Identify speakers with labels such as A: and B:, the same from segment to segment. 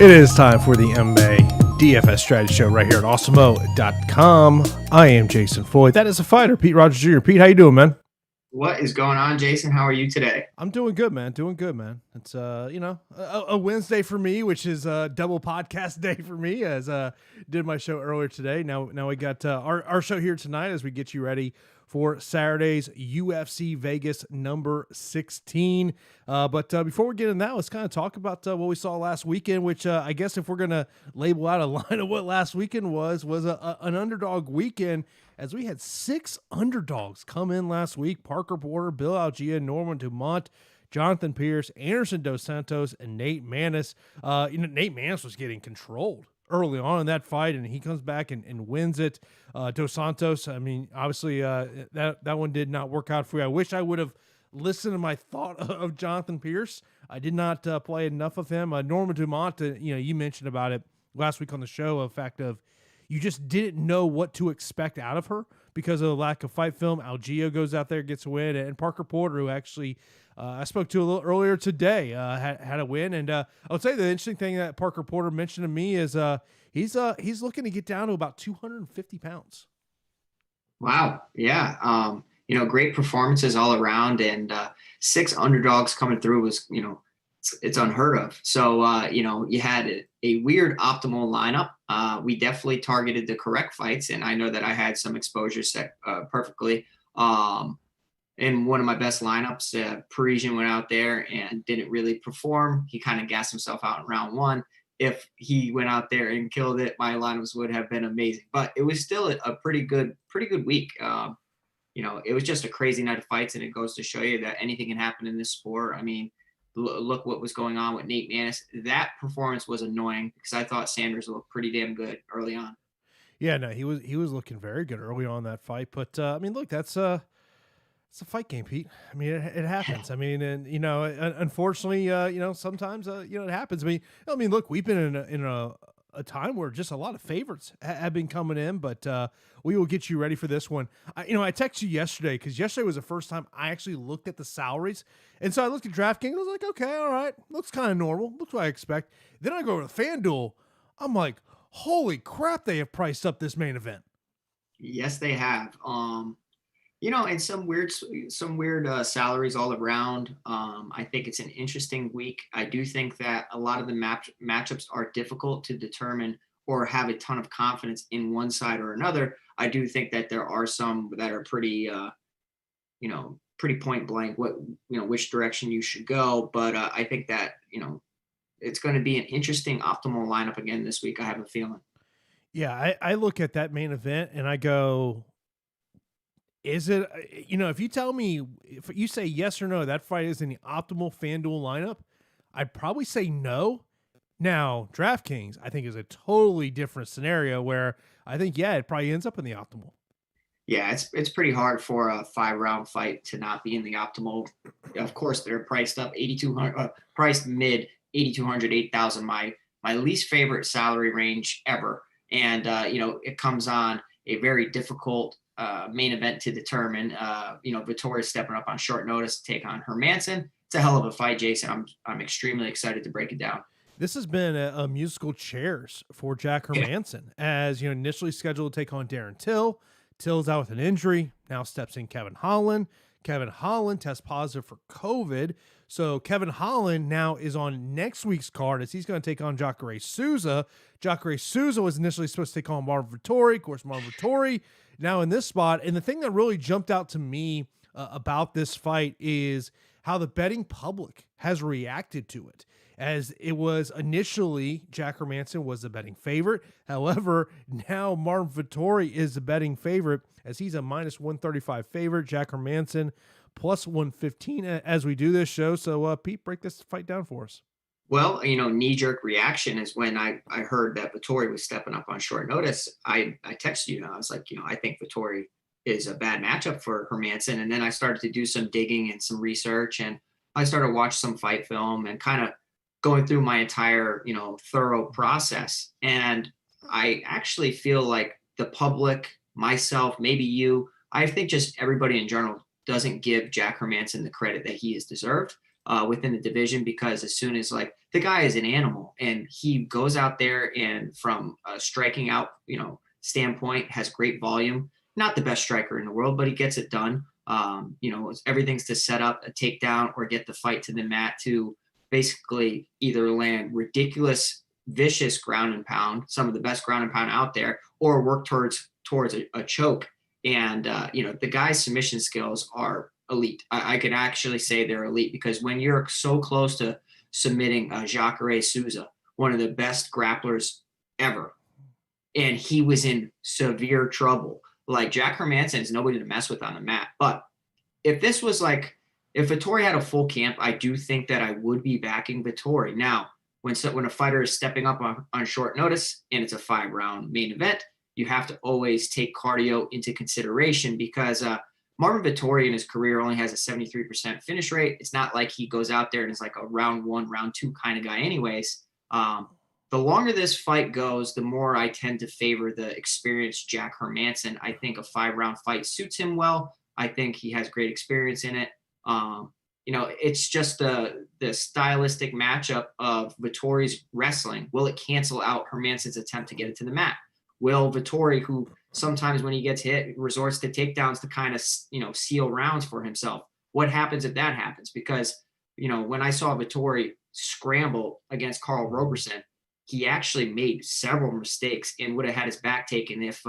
A: It is time for the MMA DFS strategy show right here at Awesemo.com. I am Jason Floyd. That is a fighter, Pete Rogers Jr. Pete, how you doing, man?
B: What is going on, Jason? How are you today?
A: I'm doing good, man. It's a Wednesday for me, which is a double podcast day for me, as did my show earlier today. Now we got our show here tonight as we get you ready for Saturday's UFC Vegas number 16. But before we get into that, let's kind of talk about what we saw last weekend, which I guess if we're going to label out a line of what last weekend was an underdog weekend, as we had 6 underdogs come in last week: Parker Porter, Bill Algea, Norman Dumont, Jonathan Pierce, Anderson Dos Santos, and Nate Maness. Nate Maness was getting controlled early on in that fight, and he comes back and wins it. Dos Santos, I mean, obviously that one did not work out for you. I wish I would have listened to my thought of Jonathan Pierce. I did not play enough of him. Norman Dumont, you mentioned about it last week on the show, the fact of you just didn't know what to expect out of her because of the lack of fight film. Algea goes out there, gets a win, and Parker Porter, who actually I spoke to a little earlier today, had a win. And I would say the interesting thing that Parker Porter mentioned to me is he's looking to get down to about 250 pounds.
B: Wow. Yeah. Great performances all around, and 6 underdogs coming through was, it's unheard of. So, you had a weird optimal lineup. We definitely targeted the correct fights, and I know that I had some exposure set perfectly. In one of my best lineups, Parisian went out there and didn't really perform. He kind of gassed himself out in round 1. If he went out there and killed it, my lineups would have been amazing. But it was still a pretty good week. It was just a crazy night of fights, and it goes to show you that anything can happen in this sport. I mean, look what was going on with Nate Maness. That performance was annoying because I thought Sanders looked pretty damn good early on.
A: Yeah, no, he was looking very good early on in that fight. But look, it's a fight game, Pete. I mean, it happens. I mean, and unfortunately, sometimes it happens. I mean, look, we've been in a time where just a lot of favorites have been coming in, but we will get you ready for this one. I texted you yesterday because yesterday was the first time I actually looked at the salaries. And so I looked at DraftKings. I was like, okay, all right. Looks kind of normal. Looks what I expect. Then I go over to FanDuel. I'm like, holy crap, they have priced up this main event.
B: Yes, they have. And some weird salaries all around. I think it's an interesting week. I do think that a lot of the matchups are difficult to determine or have a ton of confidence in one side or another. I do think that there are some that are pretty point blank, which direction you should go. But I think that, it's going to be an interesting optimal lineup again this week. I have a feeling.
A: Yeah. I look at that main event and I go, is it, if you tell me, if you say yes or no, that fight is in the optimal FanDuel lineup, I'd probably say no. Now, DraftKings, I think, is a totally different scenario where I think, it probably ends up in the optimal.
B: Yeah, it's pretty hard for a 5-round fight to not be in the optimal. Of course, they're priced up 8,200, priced mid 8,200, 8,000. My least favorite salary range ever, and it comes on a very difficult main event to determine. Vettori stepping up on short notice to take on Hermansson. It's a hell of a fight, Jason. I'm extremely excited to break it down.
A: This has been a musical chairs for Jack Hermansson, as initially scheduled to take on Darren Till. Till's out with an injury. Now steps in Kevin Holland. Kevin Holland tests positive for COVID. So Kevin Holland now is on next week's card as he's going to take on Jacare Souza. Jacare Souza was initially supposed to take on Marvin Vettori. Of course, Marvin Vettori now in this spot. And the thing that really jumped out to me about this fight is how the betting public has reacted to it. As it was initially, Jack Hermansson was the betting favorite. However, now Marvin Vettori is the betting favorite as he's a minus 135 favorite. Jack Hermansson plus 115 as we do this show. So, Pete, break this fight down for us.
B: Well, knee-jerk reaction is when I heard that Vettori was stepping up on short notice. I texted you, and I was like, I think Vettori is a bad matchup for Hermansson. And then I started to do some digging and some research, and I started to watch some fight film and kind of going through my entire, thorough process. And I actually feel like the public, myself, maybe you, I think just everybody in general doesn't give Jack Hermansson the credit that he has deserved. within the division, because as soon as, like, the guy is an animal and he goes out there and from a striking out, standpoint, has great volume. Not the best striker in the world, but he gets it done. Everything's to set up a takedown or get the fight to the mat to basically either land ridiculous, vicious ground and pound, some of the best ground and pound out there, or work towards a choke. And the guy's submission skills are elite. I can actually say they're elite, because when you're so close to submitting Jacare Souza, one of the best grapplers ever, and he was in severe trouble. Like, Jack Hermansson is nobody to mess with on the mat. But if this was like, if Vettori had a full camp, I do think that I would be backing Vettori. Now, when a fighter is stepping up on short notice and it's a 5-round main event, you have to always take cardio into consideration, because Marvin Vettori in his career only has a 73% finish rate. It's not like he goes out there and is like a round 1, round 2 kind of guy anyways. The longer this fight goes, the more I tend to favor the experienced Jack Hermansson. I think a 5-round fight suits him well. I think he has great experience in it. It's just the stylistic matchup of Vettori's wrestling. Will it cancel out Hermansson's attempt to get it to the mat? Will Vettori, who sometimes when he gets hit, resorts to takedowns to kind of, seal rounds for himself, what happens if that happens? Because, when I saw Vettori scramble against Carl Roberson, he actually made several mistakes and would have had his back taken if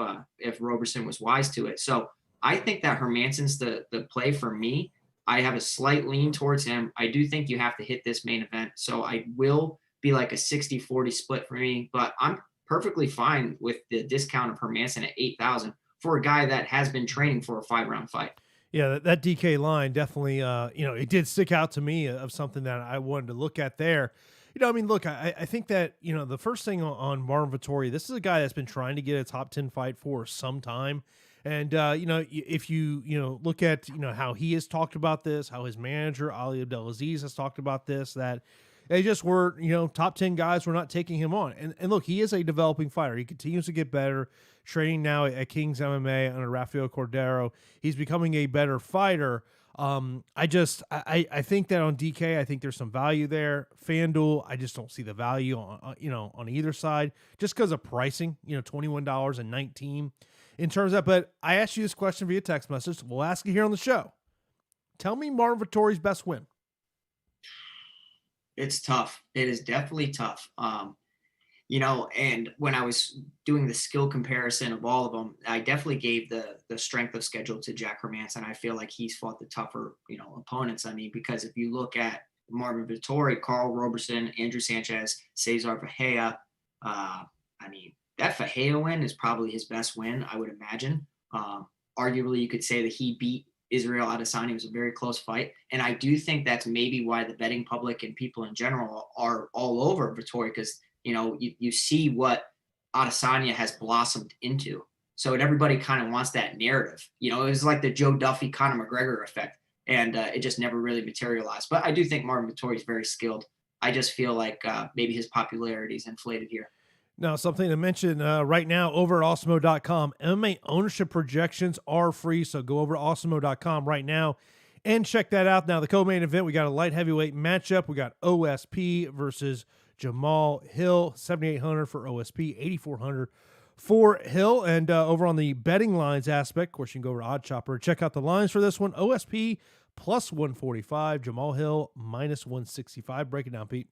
B: Roberson was wise to it. So I think that Hermansson's the play for me. I have a slight lean towards him. I do think you have to hit this main event. So I will be like a 60-40 split for me, but I'm perfectly fine with the discount of Hermansson at 8,000 for a guy that has been training for a 5-round fight.
A: Yeah, that DK line definitely, it did stick out to me of something that I wanted to look at there. Look, I think that, the first thing on Marvin Vettori, this is a guy that's been trying to get a top 10 fight for some time. And, if you look at, how he has talked about this, how his manager, Ali Abdelaziz, has talked about this, that they just were, top 10 guys were not taking him on. And look, he is a developing fighter. He continues to get better, training now at King's MMA under Rafael Cordero. He's becoming a better fighter. I think that on DK, I think there's some value there. FanDuel, I just don't see the value on either side, just because of pricing, $21.19 in terms of that. But I asked you this question via text message. We'll ask you here on the show. Tell me Marvin Vettori's best win.
B: It's tough. It is definitely tough. And when I was doing the skill comparison of all of them, I definitely gave the strength of schedule to Jack Hermansson. I feel like he's fought the tougher, opponents. Because if you look at Marvin Vettori, Carl Roberson, Andrew Sanchez, Cesar Fajea, that Fajea win is probably his best win, I would imagine. Arguably, you could say that he beat Israel Adesanya. It was a very close fight. And I do think that's maybe why the betting public and people in general are all over Vettori, because you see what Adesanya has blossomed into. So everybody kind of wants that narrative. It was like the Joe Duffy, Conor McGregor effect, and it just never really materialized. But I do think Marvin Vettori is very skilled. I just feel like maybe his popularity is inflated here.
A: Now, something to mention right now over at Awesemo.com, MMA ownership projections are free, so go over to Awesemo.com right now and check that out. Now, the co-main event, we got a light heavyweight matchup. We got OSP versus Jamal Hill, 7,800 for OSP, 8,400 for Hill. And over on the betting lines aspect, of course, you can go over to OddChopper. Check out the lines for this one. OSP plus 145, Jamal Hill minus 165. Break it down, Pete.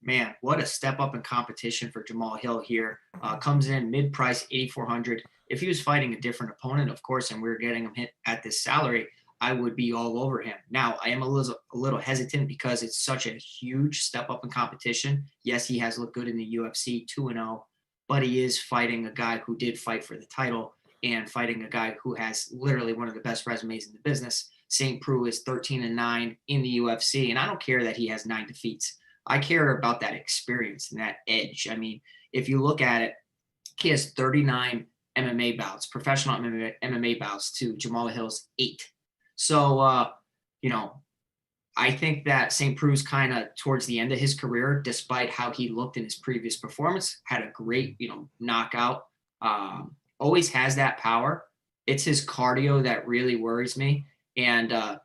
B: Man, what a step up in competition for Jamal Hill here. Comes in mid-price, 8,400. If he was fighting a different opponent, of course, and we were getting him hit at this salary, I would be all over him. Now, I am a little hesitant because it's such a huge step up in competition. Yes, he has looked good in the UFC, 2-0, but he is fighting a guy who did fight for the title and fighting a guy who has literally one of the best resumes in the business. St. Preux is 13-9 in the UFC, and I don't care that he has 9 defeats. I care about that experience and that edge. If you look at it, he has 39 MMA bouts, professional MMA bouts to Jamal Hill's 8. So, I think that St. Preux kind of towards the end of his career, despite how he looked in his previous performance, had a great, knockout, always has that power. It's his cardio that really worries me. And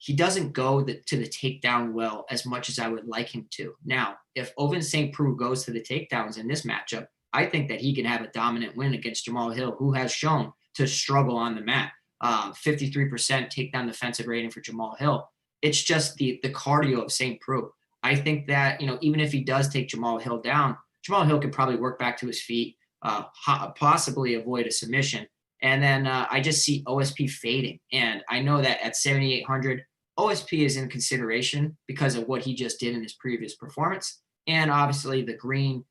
B: he doesn't go to the takedown well as much as I would like him to. Now, if Ovince St. Preux goes to the takedowns in this matchup, I think that he can have a dominant win against Jamal Hill, who has shown to struggle on the mat. 53% takedown defensive rating for Jamal Hill. It's just the cardio of St. Preux. I think that, even if he does take Jamal Hill down, Jamal Hill could probably work back to his feet, possibly avoid a submission. And then I just see OSP fading. And I know that at 7,800, OSP is in consideration because of what he just did in his previous performance. And obviously the green,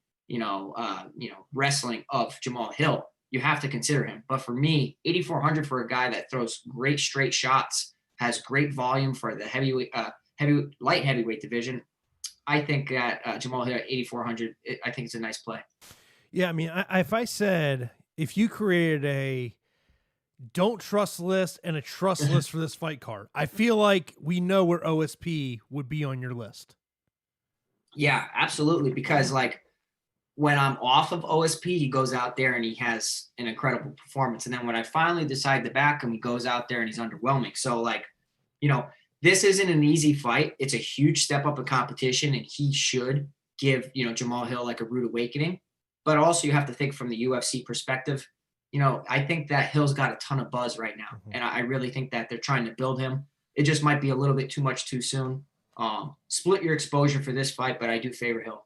B: wrestling of Jamal Hill, you have to consider him. But for me, 8,400 for a guy that throws great straight shots, has great volume for the light heavyweight division. I think that Jamal Hill at 8,400, I think it's a nice play.
A: Yeah, I mean, if you created a don't trust list and a trust list for this fight card, I feel like we know where OSP would be on your list.
B: Yeah, absolutely. Because when I'm off of OSP, he goes out there and he has an incredible performance. And then when I finally decide to back him, he goes out there and he's underwhelming. So this isn't an easy fight. It's a huge step up in competition, and he should give, Jamal Hill a rude awakening. But also you have to think from the UFC perspective. I think that Hill's got a ton of buzz right now. Mm-hmm. And I really think that they're trying to build him. It just might be a little bit too much too soon. Split your exposure for this fight, but I do favor Hill.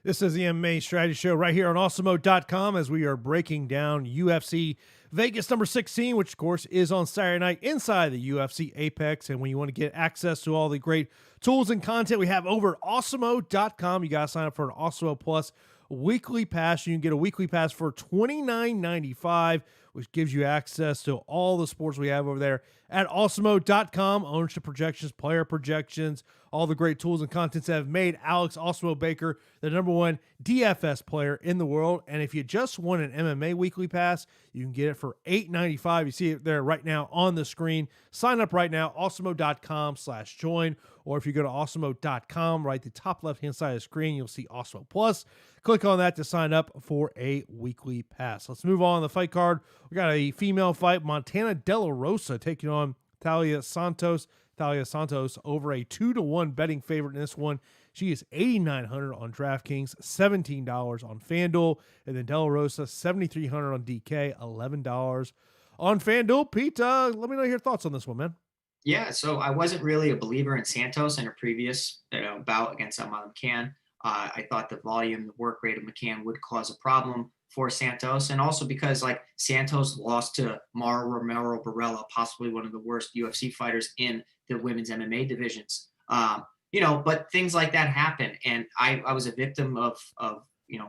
A: This is the MMA Strategy Show right here on Awesemo.com as we are breaking down UFC Vegas number 16, which, of course, is on Saturday night inside the UFC Apex. And when you want to get access to all the great tools and content we have over at Awesemo.com, you got to sign up for an Awesemo Plus weekly pass. You can get a weekly pass for $29.95, which gives you access to all the sports we have over there at Awesemo.com. Ownership projections, player projections, all the great tools and contents that have made Alex Awesemo Baker the #1 DFS player in the world. And if you just want an MMA weekly pass, you can get it for $8.95. You see it there right now on the screen. Sign up right now, Awesemo.com/join. Or if you go to Awesemo.com, right at the top left-hand side of the screen, you'll see Awesemo Plus. Click on that to sign up for a weekly pass. Let's move on to the fight card. We got a female fight, Montana De La Rosa taking on Talia Santos. Talia Santos over a 2-1 betting favorite in this one. She is 8,900 on DraftKings, $17 on FanDuel, and then De La Rosa 7,300 on DK, $11 on FanDuel. Pete, let me know your thoughts on this one, man.
B: Yeah, so I wasn't really a believer in Santos in her previous bout against Amanda McCann. I thought the volume, the work rate of McCann would cause a problem for Santos, and also because Santos lost to Mara Romero Barella, possibly one of the worst UFC fighters in the women's MMA divisions. But things like that happen, and I was a victim of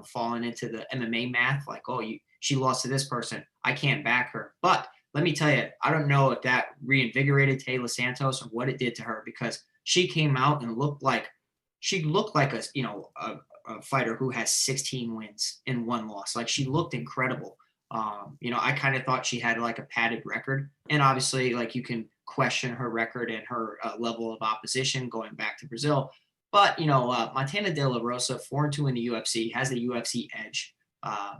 B: falling into the MMA math, she lost to this person, I can't back her. But let me tell you, I don't know if that reinvigorated Taylor Santos or what it did to her, because she came out and looked like a fighter who has 16 wins and 1 loss. She looked incredible. I kind of thought she had a padded record, and obviously you can question her record and her level of opposition going back to Brazil. But, Montana De La Rosa, 4-2 in the UFC, has a UFC edge,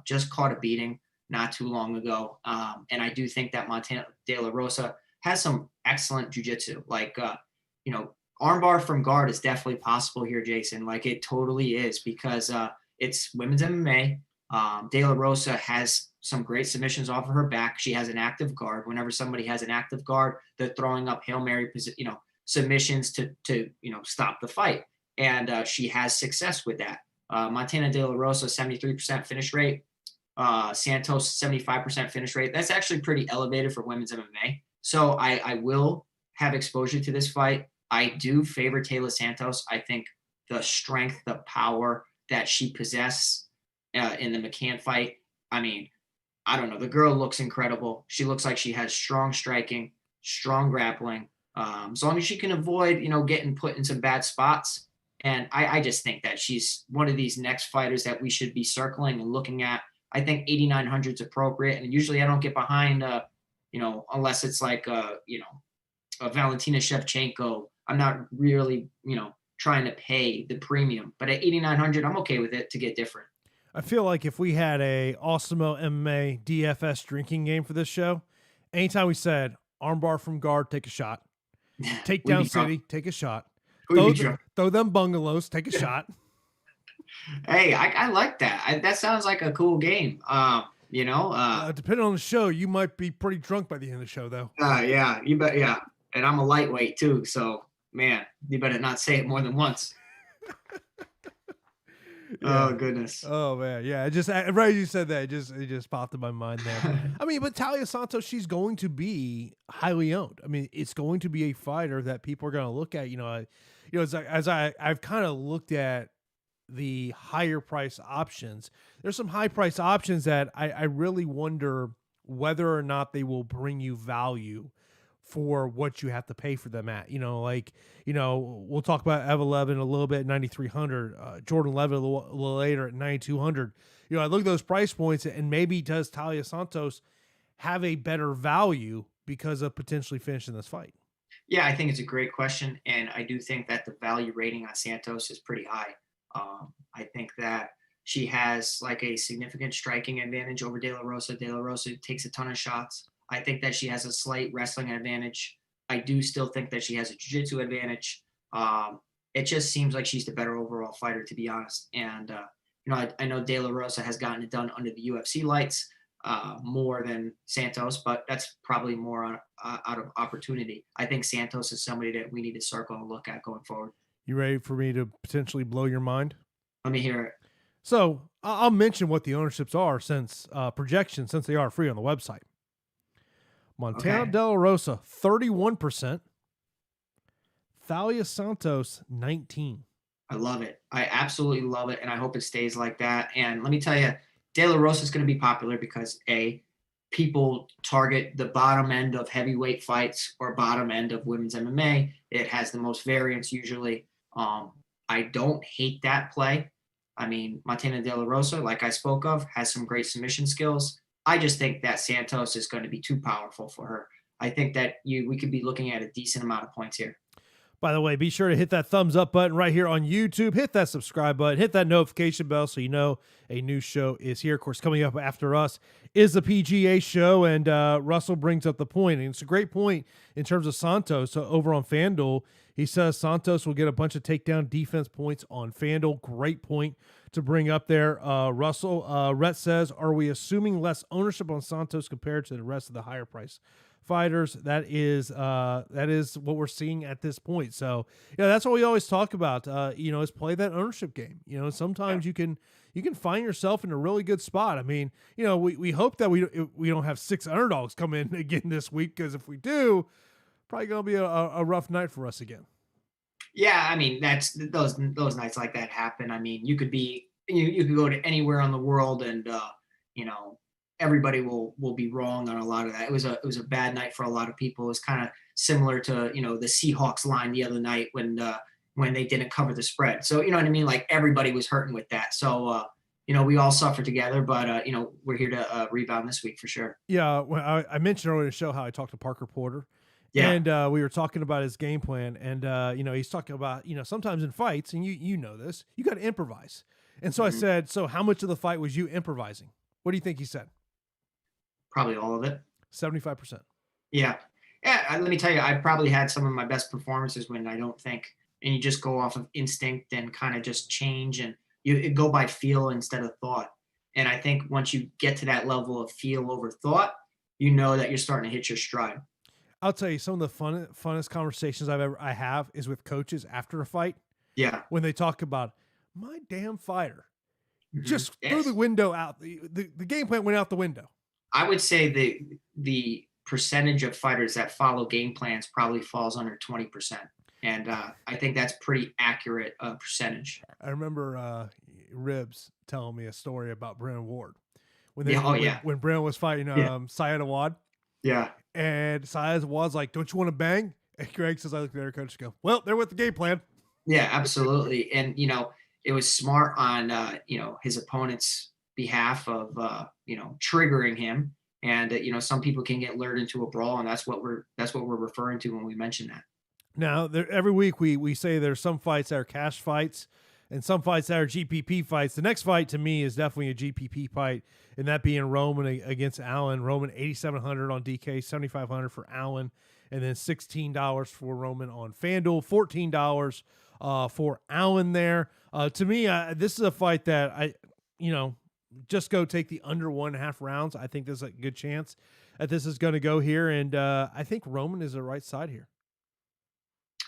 B: just caught a beating not too long ago. And I do think that Montana De La Rosa has some excellent jiu-jitsu. Armbar from guard is definitely possible here, Jason. It totally is, because it's women's MMA. De La Rosa has some great submissions off of her back. She has an active guard. Whenever somebody has an active guard, they're throwing up Hail Mary, submissions to stop the fight. And she has success with that. Montana De La Rosa, 73% finish rate. Santos, 75% finish rate. That's actually pretty elevated for women's MMA. So I will have exposure to this fight. I do favor Taylor Santos. I think the strength, the power that she possesses in the McCann fight, I don't know. The girl looks incredible. She looks like she has strong striking, strong grappling. As long as she can avoid, getting put in some bad spots. And I just think that she's one of these next fighters that we should be circling and looking at. I think 8,900 is appropriate. And usually I don't get behind, unless it's a Valentina Shevchenko. I'm not really, trying to pay the premium. But at 8,900, I'm okay with it to get different.
A: I feel like if we had a Awesemo MMA DFS drinking game for this show, anytime we said armbar from guard, take a shot. Take
B: We'd
A: down
B: be drunk.
A: city, take a shot.
B: We'd be drunk.
A: Throw them bungalows, take a shot.
B: Hey, I like that. That sounds like a cool game.
A: Depending on the show, you might be pretty drunk by the end of the show, though.
B: Yeah, you bet. Yeah, and I'm a lightweight too, so man, you better not say it more than once.
A: Yeah.
B: Oh goodness.
A: Oh man, yeah. Right as you said that, it just popped in my mind there. I mean, but Talia Santos, she's going to be highly owned. I mean, it's going to be a fighter that people are going to look at. I've kind of looked at the higher price options. There's some high price options that I really wonder whether or not they will bring you value for what you have to pay for them at. We'll talk about Ev 11 a little bit, 9,300, Jordan 11 a little later at 9,200. I look at those price points, and maybe does Talia Santos have a better value because of potentially finishing this fight?
B: Yeah, I think it's a great question, and I do think that the value rating on Santos is pretty high. I think that she has like a significant striking advantage over De La Rosa. De La Rosa takes a ton of shots. I think that she has a slight wrestling advantage. I do still think that she has a jiu-jitsu advantage. It just seems like she's the better overall fighter, to be honest. And, I know De La Rosa has gotten it done under the UFC lights more than Santos, but that's probably more out of opportunity. I think Santos is somebody that we need to circle and look at going forward.
A: You ready for me to potentially blow your mind?
B: Let me hear it.
A: So I'll mention what the ownerships are since they are free on the website. Montana De La Rosa, 31%. Thalia Santos, 19%.
B: I love it. I absolutely love it, and I hope it stays like that. And let me tell you, De La Rosa is going to be popular because, people target the bottom end of heavyweight fights or bottom end of women's MMA. It has the most variance usually. I don't hate that play. I mean, Montana De La Rosa, like I spoke of, has some great submission skills. I just think that Santos is going to be too powerful for her. I think that we could be looking at a decent amount of points here.
A: By the way, be sure to hit that thumbs up button right here on YouTube. Hit that subscribe button. Hit that notification bell so you know a new show is here. Of course, coming up after us is the PGA show, and Russell brings up the point, and it's a great point in terms of Santos. So over on FanDuel, he says Santos will get a bunch of takedown defense points on FanDuel. Great point to bring up there. Russell, Rhett says, are we assuming less ownership on Santos compared to the rest of the higher price fighters? That is what we're seeing at this point. So that's what we always talk about, is play that ownership game. Sometimes you can find yourself in a really good spot. I mean, we hope that we don't have 6 underdogs come in again this week, because if we do, probably gonna be a rough night for us again.
B: Yeah, I mean, that's those nights like that happen. I mean, you could go to anywhere on the world, and everybody will be wrong on a lot of that. It was a bad night for a lot of people. It was kind of similar to the Seahawks line the other night when they didn't cover the spread. So you know what I mean? Like, everybody was hurting with that. So we all suffered together, but we're here to rebound this week for sure.
A: Yeah, well, I mentioned earlier in the show how I talked to Parker Porter.
B: Yeah.
A: And we were talking about his game plan, and he's talking about sometimes in fights, and you know this, you got to improvise. And so I said, so how much of the fight was you improvising? What do you think he said?
B: Probably all of it.
A: 75%.
B: Yeah. Let me tell you, I probably had some of my best performances when I don't think, and you just go off of instinct and kind of just change, and you go by feel instead of thought. And I think once you get to that level of feel over thought, you know that you're starting to hit your stride.
A: I'll tell you, some of the funnest conversations I have is with coaches after a fight.
B: Yeah.
A: When they talk about my damn fighter just threw the window out. The game plan went out the window.
B: I would say the percentage of fighters that follow game plans probably falls under 20%. And I think that's pretty accurate percentage.
A: I remember Ribs telling me a story about Brennan Ward. When Brennan was fighting Syed Awad.
B: Yeah.
A: And Syed Awad's like, don't you want to bang? And Greg says, I look at their coach and go, well, they're with the game plan.
B: Yeah, absolutely. And, it was smart on, his opponent's behalf of, triggering him. And, some people can get lured into a brawl, and that's what we're referring to when we mention that.
A: Now, every week we say there's some fights that are cash fights, and some fights that are GPP fights. The next fight to me is definitely a GPP fight, and that being Roman against Allen. Roman 8,700 on DK, 7,500 for Allen, and then $16 for Roman on FanDuel, $14 for Allen there. To me, this is a fight that just go take the under 1.5 rounds. I think there's a good chance that this is going to go here, and I think Roman is the right side here.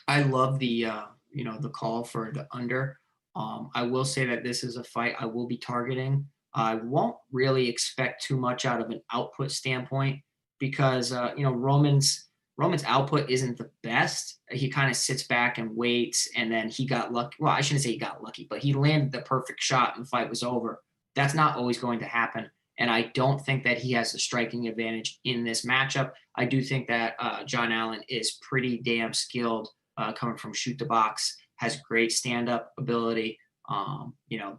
B: I love the the call for the under. I will say that this is a fight I will be targeting. I won't really expect too much out of an output standpoint because Roman's output isn't the best. He kind of sits back and waits, and then he got lucky. Well, I shouldn't say he got lucky, but he landed the perfect shot and the fight was over. That's not always going to happen. And I don't think that he has a striking advantage in this matchup. I do think that John Allen is pretty damn skilled coming from shoot the box, has great stand-up ability,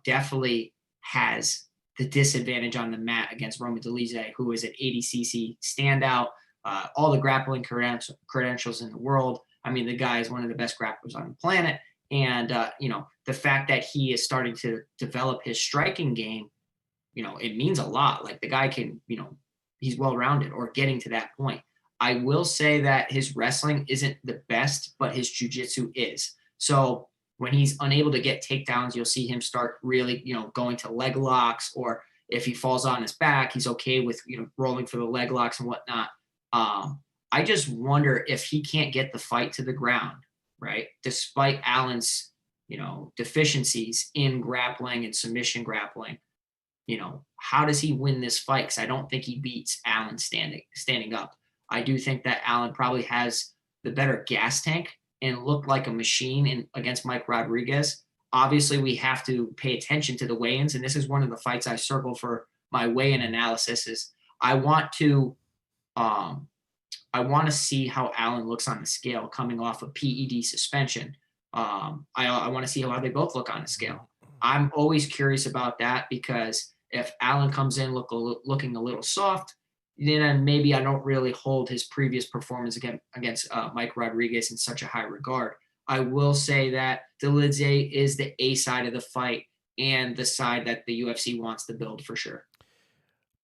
B: definitely has the disadvantage on the mat against Roman Dolidze, who is an ADCC standout, all the grappling credentials in the world. I mean, the guy is one of the best grapplers on the planet. And, the fact that he is starting to develop his striking game, it means a lot. Like the guy can, he's well-rounded or getting to that point. I will say that his wrestling isn't the best, but his jiu-jitsu is. So when he's unable to get takedowns, you'll see him start really, going to leg locks, or if he falls on his back, he's okay with, rolling for the leg locks and whatnot. I just wonder if he can't get the fight to the ground, right? Despite Allen's, deficiencies in grappling and submission grappling, how does he win this fight? Because I don't think he beats Allen standing up. I do think that Allen probably has the better gas tank and looked like a machine against Mike Rodriguez. Obviously, we have to pay attention to the weigh-ins, and this is one of the fights I circle for my weigh-in analysis. Is I want to see how Allen looks on the scale coming off of PED suspension. I want to see how they both look on the scale. I'm always curious about that because if Allen comes in looking a little soft, then maybe I don't really hold his previous performance against Mike Rodriguez in such a high regard. I will say that Dolidze is the A side of the fight and the side that the UFC wants to build for sure.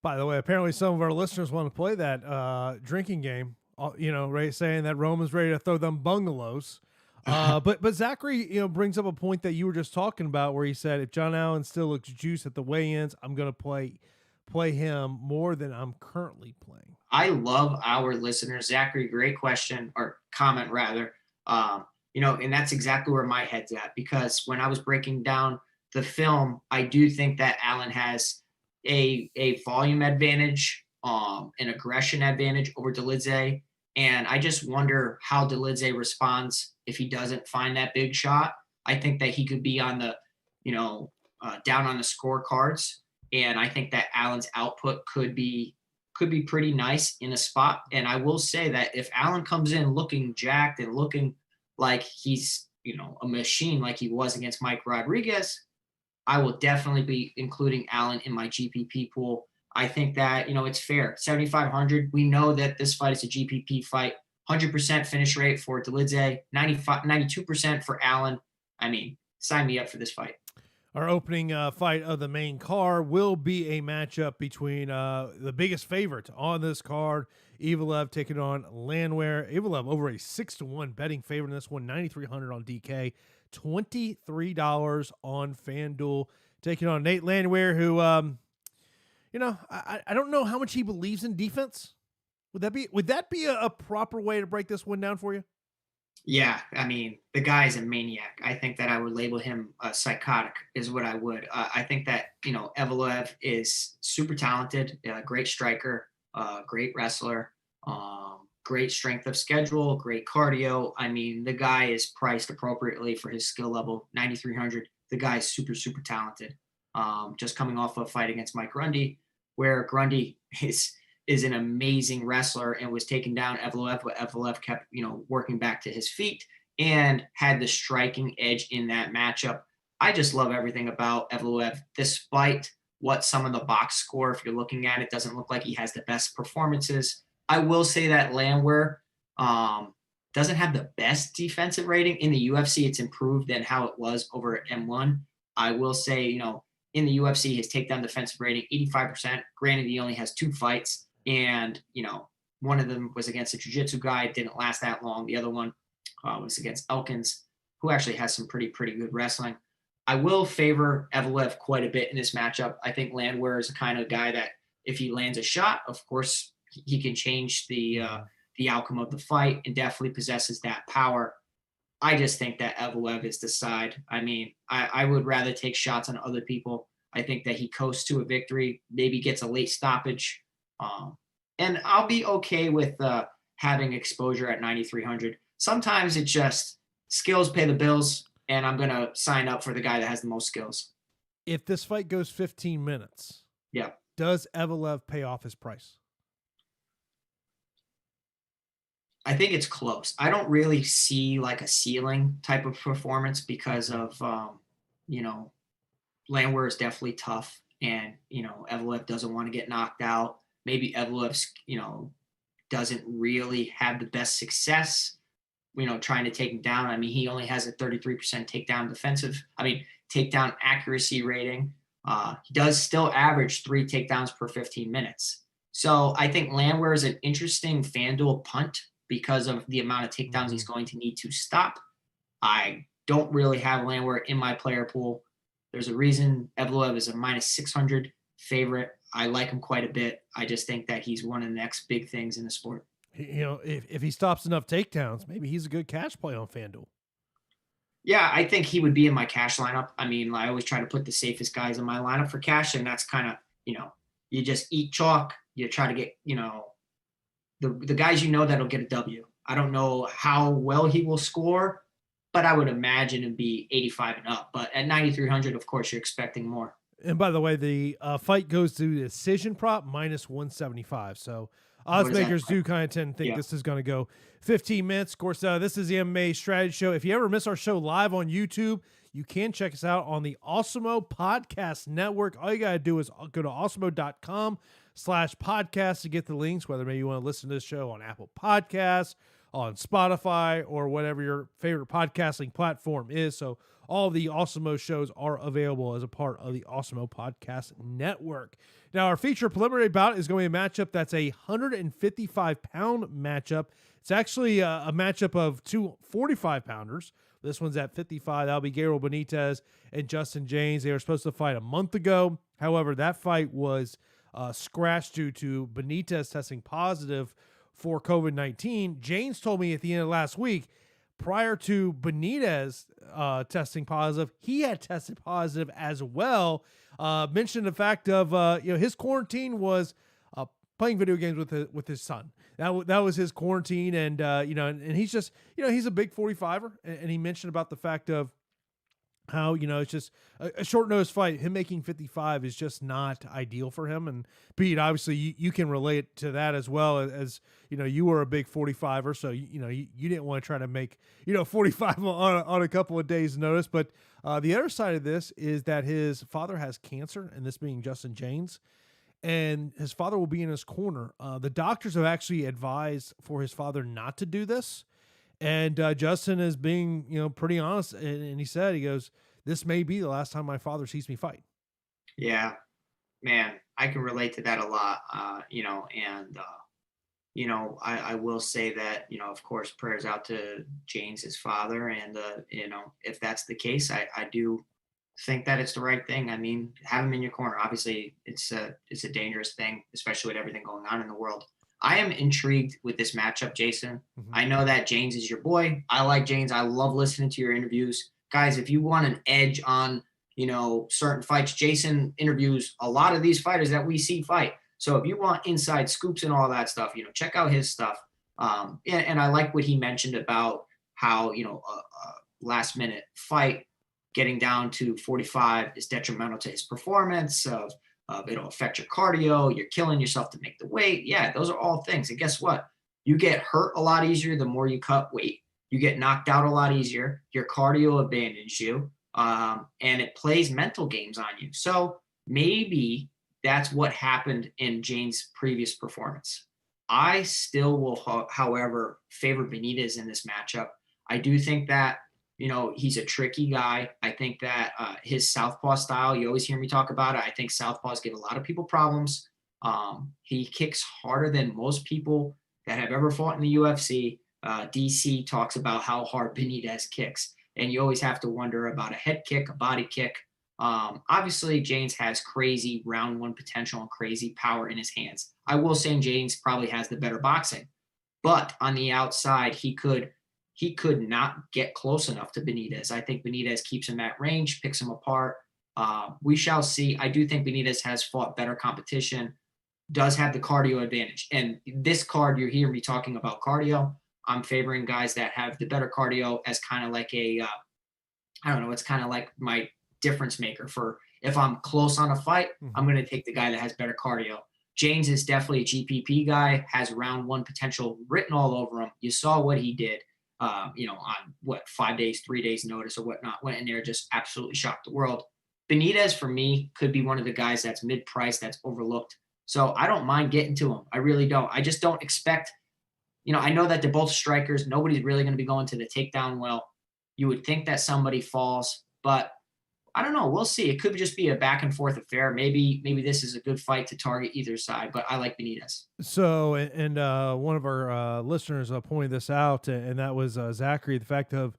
A: By the way, apparently some of our listeners want to play that drinking game, right, saying that Roman's ready to throw them bungalows. But Zachary, brings up a point that you were just talking about where he said, if John Allen still looks juice at the weigh-ins, I'm going to play him more than I'm currently playing.
B: I love our listeners. Zachary, great question or comment rather. And that's exactly where my head's at, because when I was breaking down the film, I do think that Allen has a volume advantage, an aggression advantage over Dolidze. And I just wonder how Dolidze responds if he doesn't find that big shot. I think that he could be on the, down on the scorecards. And I think that Allen's output could be pretty nice in a spot. And I will say that if Allen comes in looking jacked and looking like he's, a machine like he was against Mike Rodriguez, I will definitely be including Allen in my GPP pool. I think that, it's fair. 7,500. We know that this fight is a GPP fight. 100% finish rate for Dolidze, 92% for Allen. I mean, sign me up for this fight.
A: Our opening fight of the main card will be a matchup between the biggest favorite on this card, Evelev, taking on Landwehr. Evelev over a 6-1 betting favorite in this one, 9,300 on DK, $23 on FanDuel, taking on Nate Landwehr, who, I don't know how much he believes in defense. Would that be a proper way to break this one down for you?
B: Yeah, I mean, the guy is a maniac. I think that I would label him psychotic is what I would. I think that, Evelev is super talented, great striker, great wrestler, great strength of schedule, great cardio. I mean, the guy is priced appropriately for his skill level, 9,300. The guy is super, super talented. Just coming off a fight against Mike Grundy, where Grundy is an amazing wrestler and was taken down Evelev, but Evelev kept, working back to his feet and had the striking edge in that matchup. I just love everything about Evelev, despite what some of the box score, if you're looking at it, doesn't look like he has the best performances. I will say that Landwehr doesn't have the best defensive rating. In the UFC, it's improved than how it was over at M1. I will say, in the UFC, his takedown defensive rating, 85%. Granted, he only has 2 fights, and, one of them was against a jiu-jitsu guy. It didn't last that long. The other one was against Elkins, who actually has some pretty good wrestling. I will favor Evloev quite a bit in this matchup. I think Landwehr is the kind of guy that if he lands a shot, of course, he can change the outcome of the fight and definitely possesses that power. I just think that Evloev is the side. I mean, I would rather take shots on other people. I think that he coasts to a victory, maybe gets a late stoppage. And I'll be okay with having exposure at 9,300. Sometimes it's just skills pay the bills, and I'm going to sign up for the guy that has the most skills.
A: If this fight goes 15 minutes,
B: yeah,
A: does Evloev pay off his price?
B: I think it's close. I don't really see like a ceiling type of performance because of, Landwehr is definitely tough, and, Evloev doesn't want to get knocked out. Maybe Evloev, doesn't really have the best success, trying to take him down. I mean, he only has a 33% takedown accuracy rating. He does still average 3 takedowns per 15 minutes. So I think Landwehr is an interesting FanDuel punt because of the amount of takedowns he's going to need to stop. I don't really have Landwehr in my player pool. There's a reason Evloev is a -600 favorite. I like him quite a bit. I just think that he's one of the next big things in the sport.
A: If he stops enough takedowns, maybe he's a good cash play on FanDuel.
B: Yeah, I think he would be in my cash lineup. I mean, I always try to put the safest guys in my lineup for cash, and that's kind of, you just eat chalk. You try to get, the guys that'll get a W. I don't know how well he will score, but I would imagine it'd be 85 and up. But at 9,300, of course, you're expecting more.
A: And by the way, the fight goes to decision prop -175. So odds makers do kind of tend to think this is going to go 15 minutes. Of course, this is the MMA Strategy Show. If you ever miss our show live on YouTube, you can check us out on the Awesemo Podcast Network. All you got to do is go to awesemo.com/podcast to get the links, whether maybe you want to listen to this show on Apple Podcasts, on Spotify, or whatever your favorite podcasting platform is. So all the Awesemo shows are available as a part of the Awesemo Podcast Network. Now, our feature preliminary bout is going to be a matchup that's a 155-pound matchup. It's actually a matchup of 2 45-pounders. This one's at 55. That'll be Gabriel Benitez and Justin James. They were supposed to fight a month ago. However, that fight was scratched due to Benitez testing positive for COVID-19. James told me at the end of last week, prior to Benitez testing positive, he had tested positive as well. Mentioned the fact of his quarantine was playing video games with his son. That was his quarantine, and and he's just he's a big 45er, and he mentioned about the fact of how it's just a short notice fight. Him making 55 is just not ideal for him. And Pete, obviously you can relate to that as well, as you were a big 45er, so you didn't want to try to make 45 on a couple of days notice. But the other side of this is that his father has cancer, and this being Justin James, and his father will be in his corner. The doctors have actually advised for his father not to do this. And Justin is being, pretty honest. And he goes, this may be the last time my father sees me fight.
B: Yeah, man, I can relate to that a lot, I will say that, of course, prayers out to James, his father. And, if that's the case, I do think that it's the right thing. I mean, have him in your corner. Obviously, it's a dangerous thing, especially with everything going on in the world. I am intrigued with this matchup, Jason. Mm-hmm. I know that James is your boy. I like James. I love listening to your interviews. Guys, if you want an edge on, certain fights, Jason interviews a lot of these fighters that we see fight. So if you want inside scoops and all that stuff, check out his stuff. And I like what he mentioned about how, a last minute fight getting down to 45 is detrimental to his performance. It'll affect your cardio. You're killing yourself to make the weight. Yeah, those are all things. And guess what? You get hurt a lot easier the more you cut weight. You get knocked out a lot easier. Your cardio abandons you. And it plays mental games on you. So maybe that's what happened in James' previous performance. I still will, however, favor Benitez in this matchup. I do think that, He's a tricky guy. I think that his southpaw style, you always hear me talk about it. I think southpaws give a lot of people problems. He kicks harder than most people that have ever fought in the UFC. DC talks about how hard Benitez kicks, and you always have to wonder about a head kick, a body kick. Obviously, James has crazy round one potential and crazy power in his hands. I will say James probably has the better boxing, but on the outside, he could not get close enough to Benitez. I think Benitez keeps him at range, picks him apart. We shall see. I do think Benitez has fought better competition, does have the cardio advantage. And this card, you're hearing me talking about cardio. I'm favoring guys that have the better cardio as kind of like I don't know, it's kind of like my difference maker for if I'm close on a fight, I'm going to take the guy that has better cardio. James is definitely a GPP guy, has round one potential written all over him. You saw what he did, on 5 days, 3 days notice or whatnot, went in there, just absolutely shocked the world. Benitez, for me, could be one of the guys that's mid-priced, that's overlooked. So I don't mind getting to him. I really don't. I just don't expect, I know that they're both strikers. Nobody's really going to be going to the takedown well. You would think that somebody falls, but I don't know. We'll see. It could just be a back and forth affair. Maybe this is a good fight to target either side, but I like Benitez.
A: So, and one of our listeners pointed this out, and that was Zachary, the fact of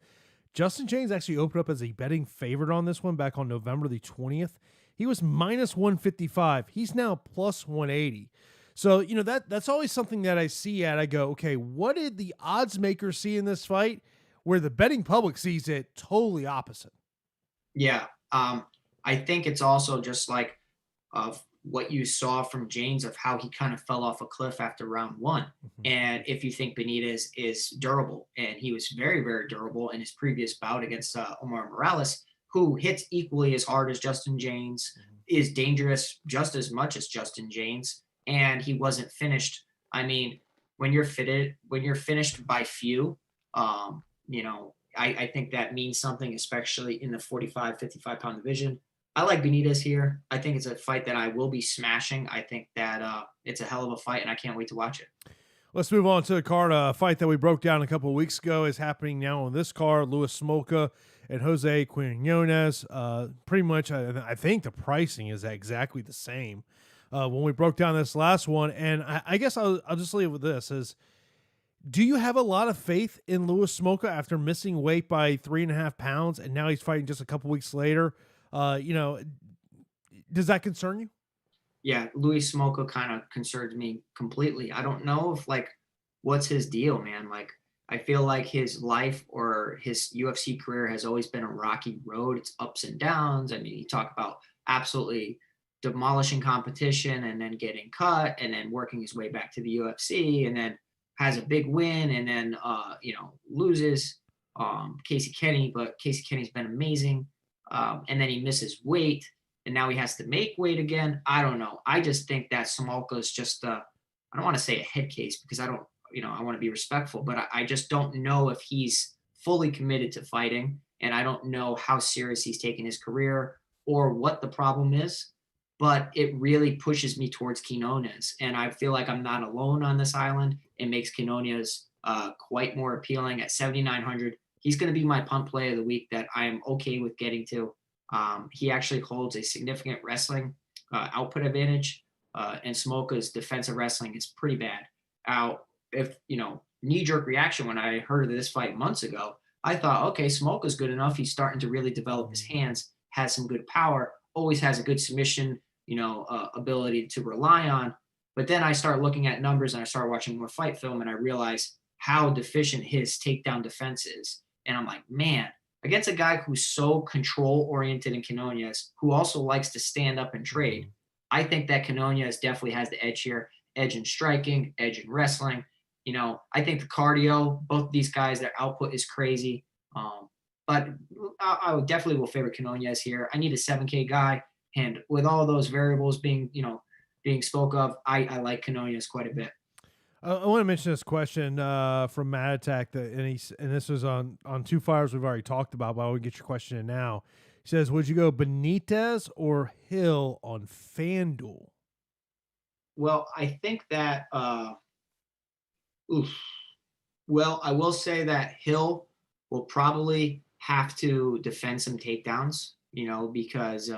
A: Justin James actually opened up as a betting favorite on this one back on November the 20th. He was minus 155. He's now plus 180. So, that's always something that I see I go, okay, what did the odds makers see in this fight where the betting public sees it totally opposite?
B: Yeah. I think it's also just like of what you saw from James of how he kind of fell off a cliff after round one. And if you think Benitez is durable, and he was very, very durable in his previous bout against Omar Morales, who hits equally as hard as Justin James, is dangerous just as much as Justin James, and he wasn't finished. I mean, when you're finished by few, I think that means something, especially in the 45, 55 pound division. I like Benitez here. I think it's a fight that I will be smashing. I think that it's a hell of a fight, and I can't wait to watch it.
A: Let's move on to the card. A fight that we broke down a couple of weeks ago is happening now on this card. Louis Smolka and Jose Quinones. Pretty much, I think the pricing is exactly the same when we broke down this last one. And I guess I'll just leave it with this: do you have a lot of faith in Louis Smolka after missing weight by 3.5 pounds, and now he's fighting just a couple weeks later? Does that concern you?
B: Yeah, Louis Smolka kind of concerns me completely. I don't know if what's his deal, man. I feel like his life or his UFC career has always been a rocky road. It's ups and downs. I mean, you talk about absolutely demolishing competition and then getting cut and then working his way back to the UFC and then has a big win and then, loses Casey Kenny, but Casey Kenny's been amazing. And then he misses weight and now he has to make weight again. I don't know. I just think that Smolka is just, I don't want to say a head case because I don't, I want to be respectful, but I just don't know if he's fully committed to fighting. And I don't know how serious he's taking his career or what the problem is, but it really pushes me towards Quinones. And I feel like I'm not alone on this island. It makes Quinones quite more appealing at 7,900. He's going to be my punt play of the week that I am okay with getting to. He actually holds a significant wrestling output advantage, and Smolka's defensive wrestling is pretty bad. Now, if knee-jerk reaction when I heard of this fight months ago, I thought, okay, Smolka's good enough. He's starting to really develop his hands, has some good power, always has a good submission, ability to rely on. But then I start looking at numbers and I start watching more fight film and I realize how deficient his takedown defense is. And I'm like, man, against a guy who's so control-oriented in Quinones, who also likes to stand up and trade, I think that Quinones definitely has the edge here, edge in striking, edge in wrestling. I think the cardio, both these guys, their output is crazy. But I definitely will favor Quinones here. I need a 7K guy. And with all those variables being spoke of, I like Quinones quite a bit.
A: I want to mention this question from Matt Attack, and this was on two fires we've already talked about, but I would get your question in now. He says, would you go Benitez or Hill on FanDuel?
B: Well, I think that well, I will say that Hill will probably have to defend some takedowns, because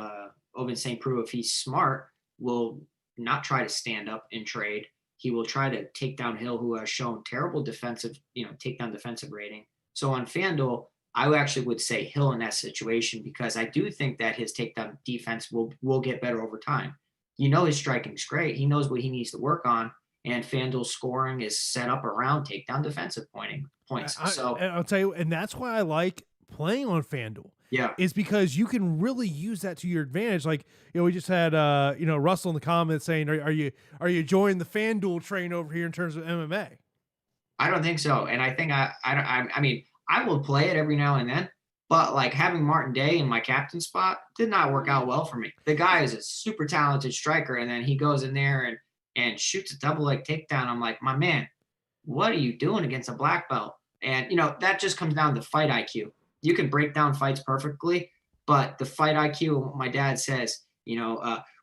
B: Ovince St. Preux, if he's smart, will not try to stand up and trade. He will try to take down Hill, who has shown terrible defensive, takedown defensive rating. So on FanDuel, I actually would say Hill in that situation, because I do think that his takedown defense will get better over time. His striking's great. He knows what he needs to work on, and FanDuel scoring is set up around takedown defensive points. So
A: I'll tell you, and that's why I like playing on FanDuel.
B: Yeah.
A: Is because you can really use that to your advantage. Like, we just had Russell in the comments saying, are you joining the FanDuel train over here in terms of MMA?
B: I don't think so. And I think I mean, I will play it every now and then, but like having Martin Day in my captain spot did not work out well for me. The guy is a super talented striker, and then he goes in there and shoots a double leg takedown. I'm like, my man, what are you doing against a black belt? And that just comes down to fight IQ. You can break down fights perfectly, but the fight IQ, my dad says,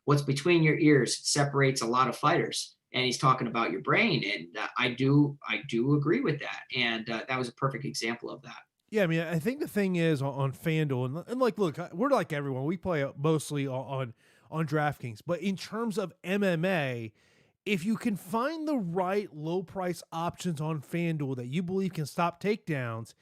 B: what's between your ears separates a lot of fighters. And he's talking about your brain. And I do agree with that. And that was a perfect example of that.
A: Yeah, I mean, I think the thing is on FanDuel, and like, look, we're like everyone. We play mostly on DraftKings. But in terms of MMA, if you can find the right low price options on FanDuel that you believe can stop takedowns,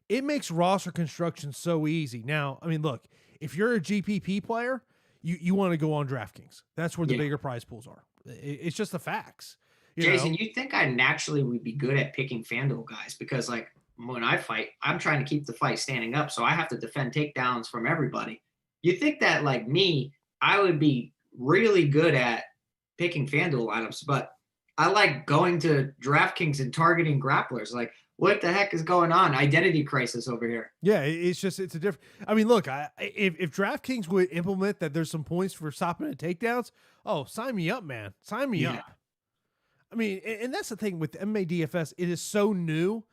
A: it makes roster construction so easy. Now, I mean, look, if you're a GPP player, you want to go on DraftKings. That's where the bigger prize pools are. It's just the facts.
B: Jason, you think I naturally would be good at picking FanDuel guys? Because like when I fight, I'm trying to keep the fight standing up, so I have to defend takedowns from everybody. You think that like me, I would be really good at picking FanDuel lineups, but I like going to DraftKings and targeting grapplers. Like, what the heck is going on? Identity crisis over here.
A: Yeah, it's a different. I mean, look, if DraftKings would implement that there's some points for stopping the takedowns, oh, sign me up, man. Sign me up. I mean, and that's the thing with MMA DFS. It is so new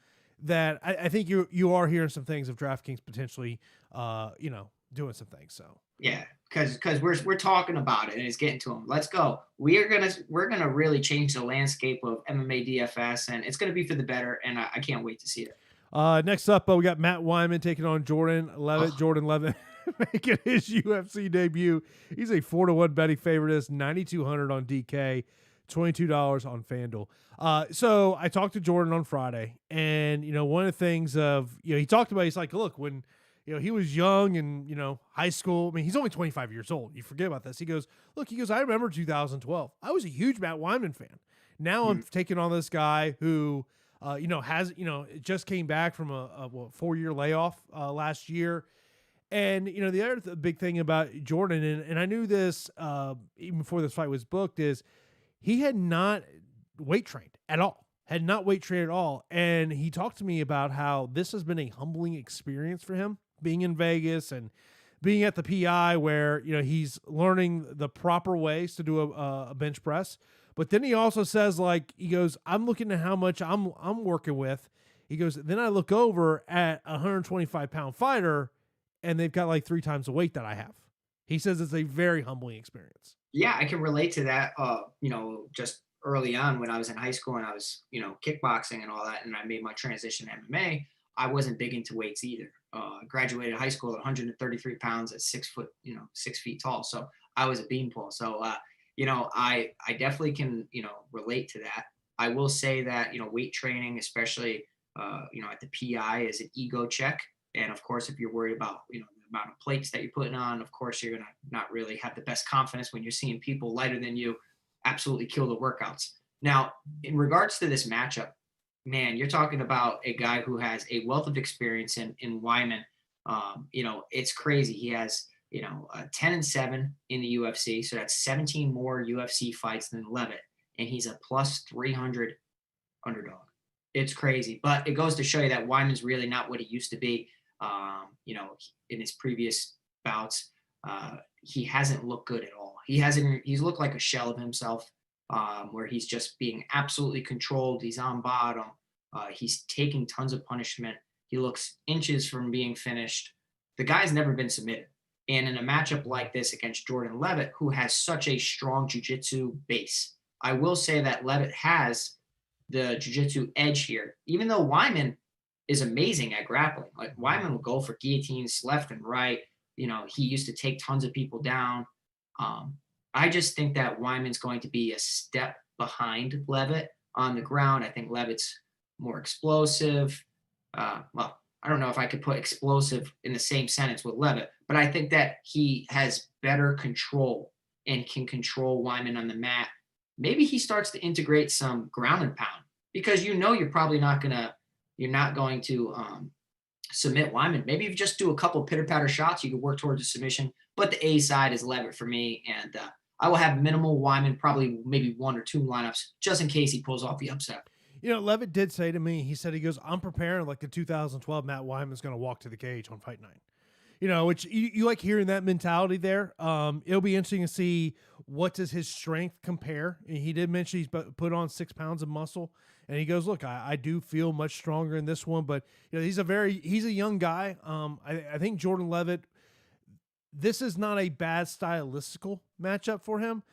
A: that I think you are hearing some things of DraftKings potentially, doing some things. So
B: yeah, because we're talking about it and it's getting to them. Let's go. We're gonna really change the landscape of MMA DFS, and it's gonna be for the better. And I can't wait to see it.
A: Next up, we got Matt Wyman taking on Jordan Levitt. Jordan Levitt making his UFC debut. He's a 4-1 betting favorite. Is $9,200 on DK, $22 on FanDuel. So I talked to Jordan on Friday, and one of the things he talked about. He's like, look, when he was young and high school. I mean, he's only 25 years old. You forget about this. He goes, I remember 2012. I was a huge Matt Wyman fan. Now I'm taking on this guy who. Just came back from a 4-year layoff last year. And, the other big thing about Jordan, and I knew this even before this fight was booked, is he had not weight trained at all, And he talked to me about how this has been a humbling experience for him, being in Vegas and being at the PI where, he's learning the proper ways to do a bench press. But then he also says, he goes, I'm looking at how much I'm working with. He goes, then I look over at a 125-pound fighter, and they've got 3 times the weight that I have. He says it's a very humbling experience.
B: Yeah, I can relate to that. Just early on when I was in high school and I was, kickboxing and all that, and I made my transition to MMA, I wasn't big into weights either. Graduated high school at 133 pounds at 6 foot, 6 feet tall. So I was a beanpole. So, I definitely can, relate to that. I will say that, weight training, especially, at the PI is an ego check. And of course, if you're worried about, the amount of plates that you're putting on, of course, you're going to not really have the best confidence when you're seeing people lighter than you absolutely kill the workouts. Now, in regards to this matchup, man, you're talking about a guy who has a wealth of experience in Wyman. It's crazy. He has, 10-7 in the UFC. So that's 17 more UFC fights than Levitt. And he's a plus 300 underdog. It's crazy. But it goes to show you that Wyman's really not what he used to be. In his previous bouts, he hasn't looked good at all. He's looked like a shell of himself, where he's just being absolutely controlled. He's on bottom. He's taking tons of punishment. He looks inches from being finished. The guy's never been submitted. And in a matchup like this against Jordan Levitt, who has such a strong jiu-jitsu base, I will say that Levitt has the jiu-jitsu edge here. Even though Wyman is amazing at grappling. Like Wyman will go for guillotines left and right. He used to take tons of people down. I just think that Wyman's going to be a step behind Levitt on the ground. I think Levitt's more explosive. Well, I don't know if I could put explosive in the same sentence with Levitt, but I think that he has better control and can control Wyman on the mat. Maybe he starts to integrate some ground and pound because you're probably not going to submit Wyman. Maybe if you just do a couple pitter patter shots, you could work towards a submission. But the A side is Levitt for me, and I will have minimal Wyman, probably maybe 1 or 2 lineups, just in case he pulls off the upset.
A: Levitt did say to me, he goes, I'm preparing like the 2012 Matt Wyman's going to walk to the cage on Fight Night. Which you like hearing that mentality there. It'll be interesting to see what does his strength compare. He did mention he's put on 6 pounds of muscle, and he goes, look, I do feel much stronger in this one, but he's a young guy. I think Jordan Levitt, this is not a bad stylistical matchup for him.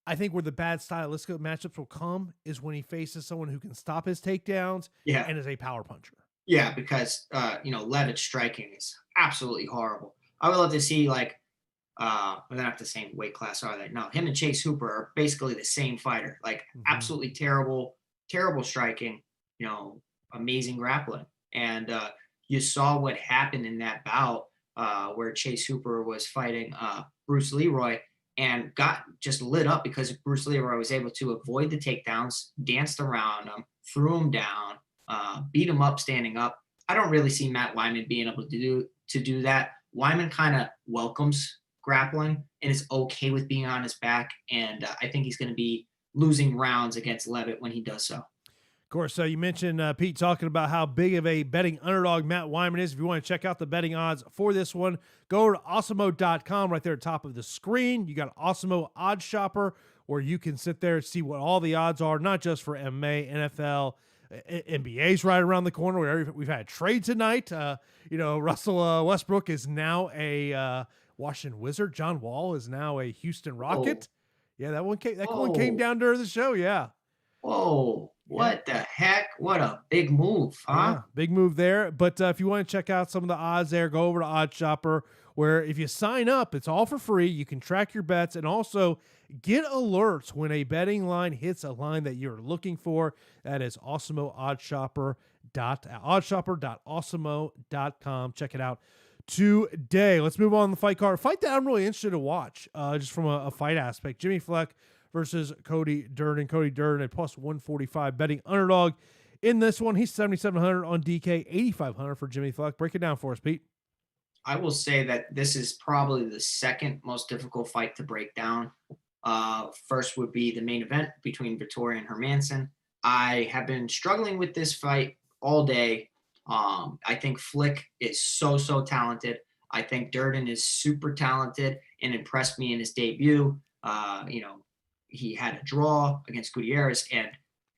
A: I think where the bad stylistical matchups will come is when he faces someone who can stop his takedowns and is a power puncher.
B: Yeah, because Levitt's striking is absolutely horrible. I would love to see they're not the same weight class, are they? No, him and Chase Hooper are basically the same fighter. Absolutely terrible striking, amazing grappling. And you saw what happened in that bout where Chase Hooper was fighting Bruce Leroy and got just lit up because Bruce Leroy was able to avoid the takedowns, danced around him, threw him down, beat him up standing up. I don't really see Matt Wyman being able to do that. Wyman kind of welcomes grappling and is okay with being on his back, and I think he's going to be losing rounds against Levitt when he does so.
A: Of course, you mentioned Pete talking about how big of a betting underdog Matt Wyman is. If you want to check out the betting odds for this one, go over to Awesemo.com right there at the top of the screen. You got Awesemo Odds Shopper where you can sit there and see what all the odds are, not just for MMA, NFL, NBA's right around the corner. We've had a trade tonight. Russell Westbrook is now a Washington Wizard. John Wall is now a Houston Rocket. Yeah, that one came down during the show. Yeah.
B: Whoa. What the heck? What a big move, huh?
A: Yeah, big move there. But if you want to check out some of the odds there, go over to Odds Shopper, where if you sign up, it's all for free. You can track your bets and also get alerts when a betting line hits a line that you're looking for. That is Awesemo Oddshopper.awesemo.com. Check it out today. Let's move on to the fight card. Fight that I'm really interested to watch, just from a fight aspect. Jimmy Fleck versus Cody Durden. Cody Durden at plus 145 betting underdog in this one. He's 7,700 on DK, 8,500 for Jimmy Fleck. Break it down for us, Pete.
B: I will say that this is probably the second most difficult fight to break down. First would be the main event between Vettori and Hermansson. I have been struggling with this fight all day. I think Flick is so talented. I think Durden is super talented and impressed me in his debut. He had a draw against Gutierrez, and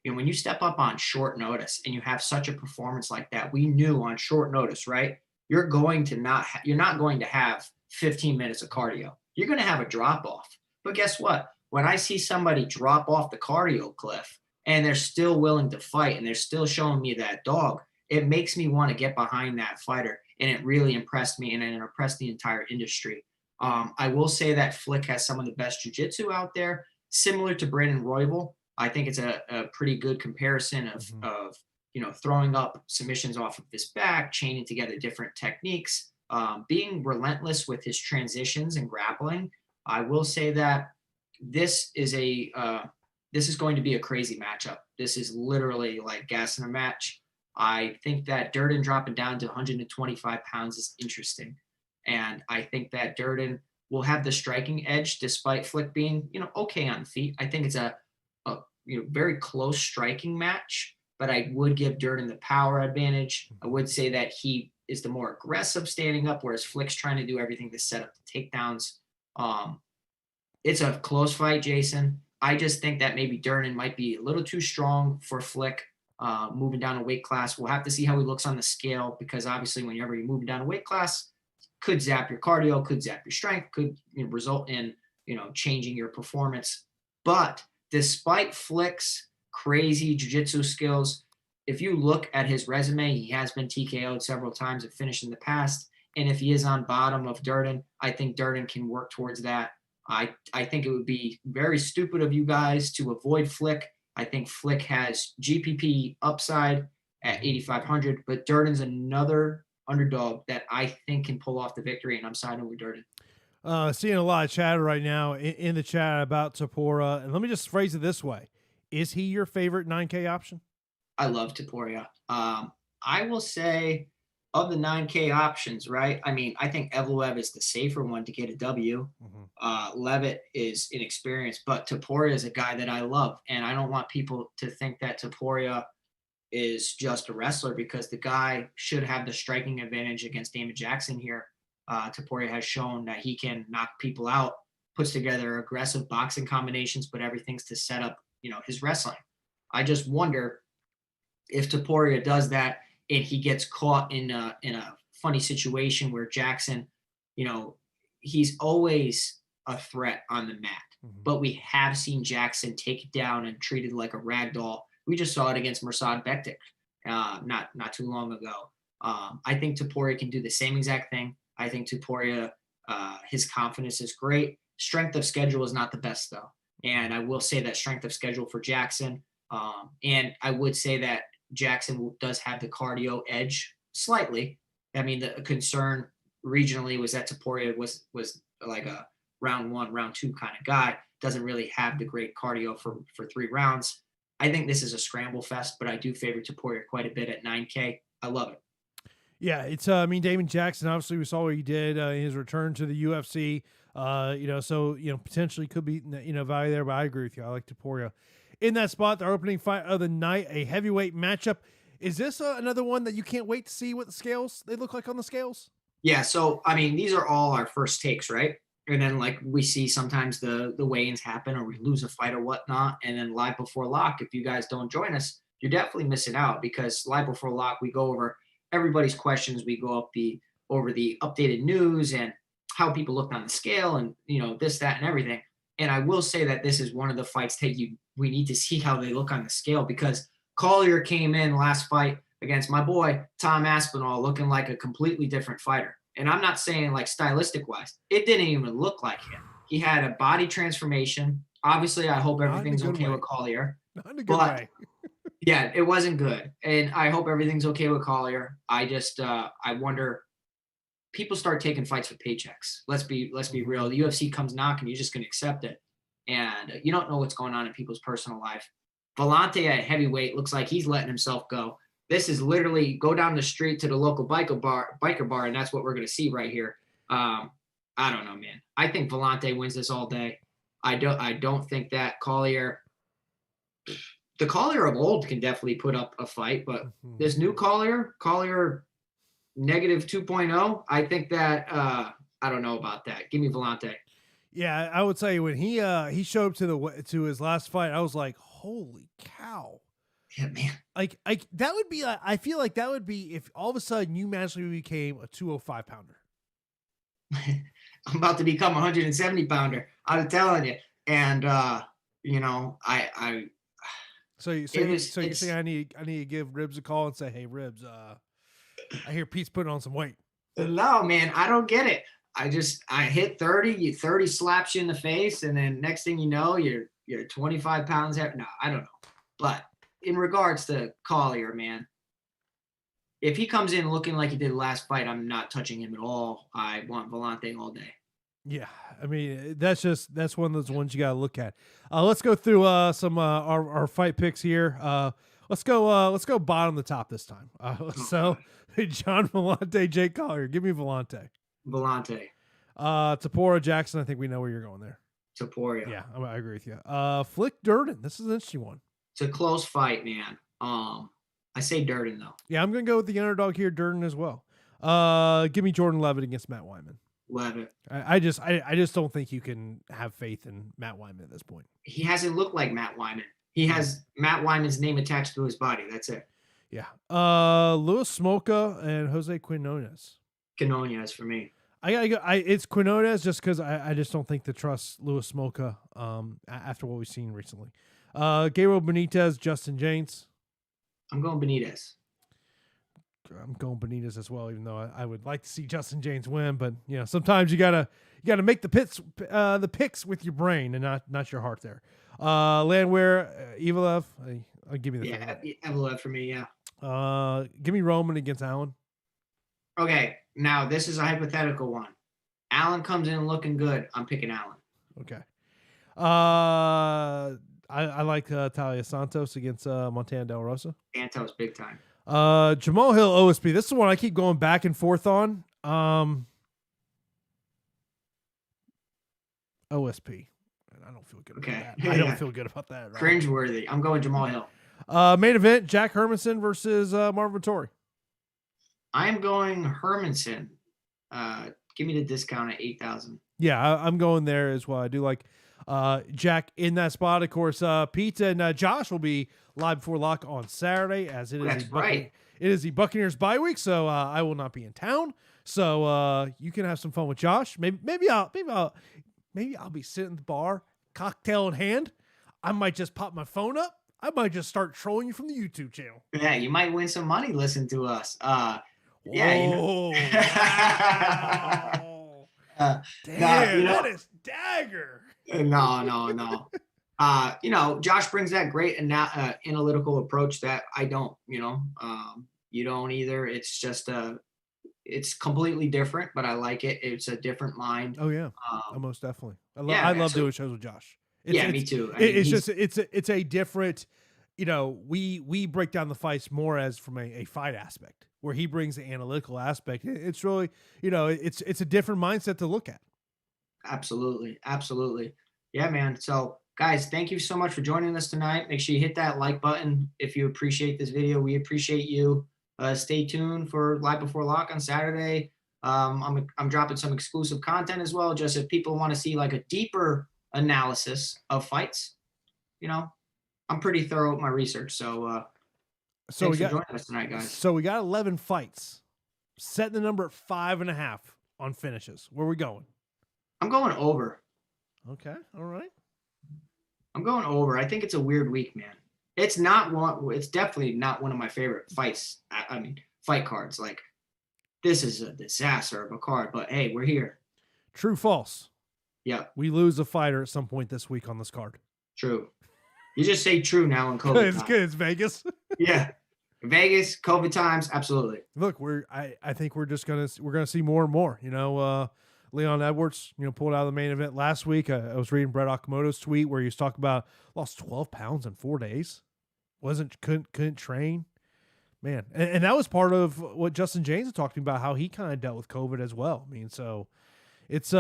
B: when you step up on short notice and you have such a performance like that, we knew on short notice, right? You're not going to have 15 minutes of cardio. You're going to have a drop off. But guess what? When I see somebody drop off the cardio cliff and they're still willing to fight and they're still showing me that dog, it makes me want to get behind that fighter. And it really impressed me, and it impressed the entire industry. I will say that Flick has some of the best jiu-jitsu out there. Similar to Brandon Royval, I think it's a pretty good comparison of throwing up submissions off of his back, chaining together different techniques, being relentless with his transitions and grappling. I will say that this is going to be a crazy matchup. This is literally like gas in a match. I think that Durden dropping down to 125 pounds is interesting, and I think that Durden will have the striking edge despite Flick being, okay on feet. I think it's a very close striking match, but I would give Durden the power advantage. I would say that he is the more aggressive standing up, whereas Flick's trying to do everything to set up the takedowns. It's a close fight, Jason. I just think that maybe Durden might be a little too strong for Flick, moving down a weight class. We'll have to see how he looks on the scale, because obviously whenever you're moving down a weight class, could zap your cardio, could zap your strength, could result in, changing your performance. But despite Flick's crazy jiu-jitsu skills, if you look at his resume, he has been TKO'd several times and finished in the past. And if he is on bottom of Durden, I think Durden can work towards that. I think it would be very stupid of you guys to avoid Flick. I think Flick has GPP upside at 8,500, but Durden's another underdog that I think can pull off the victory, and I'm siding with Durden.
A: Seeing a lot of chatter right now in the chat about Topuria, and let me just phrase it this way: is he your favorite 9K option?
B: I love Topuria. I will say of the 9K options, right? I mean, I think Evloev is the safer one to get a W. Levitt is inexperienced, but Topuria is a guy that I love, and I don't want people to think that Topuria is just a wrestler, because the guy should have the striking advantage against Damon Jackson here. Topuria has shown that he can knock people out, puts together aggressive boxing combinations, but everything's to set up, his wrestling. I just wonder if Topuria does that and he gets caught in a funny situation where Jackson, he's always a threat on the mat, but we have seen Jackson take it down and treated like a rag doll. We just saw it against Mirsad Bektik not too long ago. I think Topuria can do the same exact thing. I think Topuria, his confidence is great. Strength of schedule is not the best, though. And I will say that strength of schedule for Jackson. And I would say that Jackson does have the cardio edge slightly. I mean, the concern regionally was that Topuria was like a round 1, round 2 kind of guy. Doesn't really have the great cardio for 3 rounds. I think this is a scramble fest, but I do favor Topuria quite a bit at 9K. I love it.
A: Yeah, it's Damon Jackson, obviously we saw what he did in his return to the UFC. So potentially could be value there, but I agree with you. I like Topuria in that spot. The opening fight of the night, a heavyweight matchup. Is this another one that you can't wait to see what the scales they look like on the scales?
B: Yeah, so I mean, these are all our first takes, right? And then like we see sometimes the weigh-ins happen, or we lose a fight or whatnot, and then live before lock, if you guys don't join us, you're definitely missing out, because live before lock we go over everybody's questions. We go over the updated news and how people looked on the scale, and this, that, and everything. And I will say that this is one of the fights that we need to see how they look on the scale, because Collier came in last fight against my boy Tom Aspinall looking like a completely different fighter. And I'm not saying like stylistic wise, it didn't even look like him. He had a body transformation. Obviously, I hope everything's okay with Collier.
A: Not in a good way.
B: Yeah, it wasn't good. And I hope everything's okay with Collier. I just I wonder, people start taking fights with paychecks. Let's be real. The UFC comes knocking, you're just gonna accept it. And you don't know what's going on in people's personal life. Vellante at heavyweight looks like he's letting himself go. This is literally go down the street to the local biker bar, and that's what we're gonna see right here. I don't know, man. I think Vellante wins this all day. I don't think that Collier, the Collier of old, can definitely put up a fight, but this new Collier negative 2.0, I think that I don't know about that. Give me Vellante.
A: Yeah, I would say when he showed up to his last fight, I was like, holy cow.
B: Yeah, man.
A: Like that would be I feel like that would be if all of a sudden you magically became a 205 pounder.
B: I'm about to become a 170 pounder. I'm telling you. And
A: So you're saying I need to give Ribs a call and say, hey Ribs, I hear Pete's putting on some weight.
B: No, man, I don't get it. I hit 30, 30 slaps you in the face, and then next thing you know, you're 25 pounds heavy. No, I don't know. But in regards to Collier, man, if he comes in looking like he did last fight, I'm not touching him at all. I want Vellante all day.
A: Yeah, I mean that's one of those ones you got to look at. Let's go through some our fight picks here. Let's go bottom to top this time. So John Vellante, Jake Collier. Give me Vellante.
B: Vellante.
A: Topuria Jackson. I think we know where you're going there.
B: Topuria.
A: Yeah, I agree with you. Flick Durden. This is an interesting one.
B: It's a close fight, man. I say Durden though.
A: Yeah, I'm gonna go with the underdog here, Durden as well. Give me Jordan Levitt against Matt Wyman.
B: Levitt.
A: I just don't think you can have faith in Matt Wyman at this point.
B: He hasn't looked like Matt Wyman. He has Matt Wyman's name attached to his body. That's it.
A: Yeah. Luis Smolka and Jose Quinones.
B: Quinones for me.
A: It's Quinones just because I just don't think to trust Luis Smolka after what we've seen recently. Gabriel Benitez, Justin James.
B: I'm going Benitez.
A: I'm going Benitez as well, even though I would like to see Justin James win. But sometimes you gotta make the picks with your brain and not your heart there. Landwehr, Evelev, I'll give me the
B: Evelev for me. Yeah.
A: Give me Roman against Allen.
B: Okay, now this is a hypothetical one. Allen comes in looking good. I'm picking Allen.
A: Okay. I like Talia Santos against Montana Del Rosa.
B: Santos, big time.
A: Jamal Hill, OSP. This is one I keep going back and forth on. OSP. I don't feel good about that. I don't feel good about that at all.
B: Cringeworthy. I'm going Jamal Hill.
A: Main event, Jack Hermansson versus Marvin Vettori.
B: I'm going Hermansson. Give me the discount at 8,000.
A: Yeah, I'm going there as well. I do like Jack in that spot. Of course, Pete and Josh will be live before lock on Saturday, as it is it is the Buccaneers bye week, so I will not be in town. So you can have some fun with Josh. Maybe I'll be sitting at the bar, cocktail in hand. I might just pop my phone up. I might just start trolling you from the YouTube channel.
B: Yeah, you might win some money listening to us.
A: Yeah. Wow. Damn, that is dagger.
B: No. Josh brings that great analytical approach that I don't. You don't either. It's just it's completely different, but I like it. It's a different mind.
A: Oh yeah, most definitely. I love doing shows with Josh.
B: Me too.
A: It's a different. We break down the fights more as from a fight aspect, where he brings the analytical aspect. It's really, it's a different mindset to look at.
B: Absolutely. Yeah, man. So guys, thank you so much for joining us tonight. Make sure you hit that like button if you appreciate this video. We appreciate you. Stay tuned for Live Before Lock on Saturday. I'm dropping some exclusive content as well, just if people want to see like a deeper analysis of fights. I'm pretty thorough with my research. So thanks for joining us tonight, guys.
A: So we got 11 fights. Setting the number at 5.5 on finishes. Where are we going?
B: I'm going over.
A: Okay. All right.
B: I'm going over. I think it's a weird week, man. It's definitely not one of my favorite fights. I mean, fight cards. Like, this is a disaster of a card, but hey, we're here.
A: True, false.
B: Yeah.
A: We lose a fighter at some point this week on this card.
B: True. You just say true now in COVID
A: It's
B: times.
A: good. It's Vegas.
B: Yeah. Vegas, COVID times. Absolutely.
A: Look, I think we're gonna see more and more. Leon Edwards, pulled out of the main event last week. I was reading Brett Okamoto's tweet where he was talking about lost 12 pounds in 4 days. Couldn't train. Man. And that was part of what Justin James was talking about, how he kind of dealt with COVID as well. I mean, so it's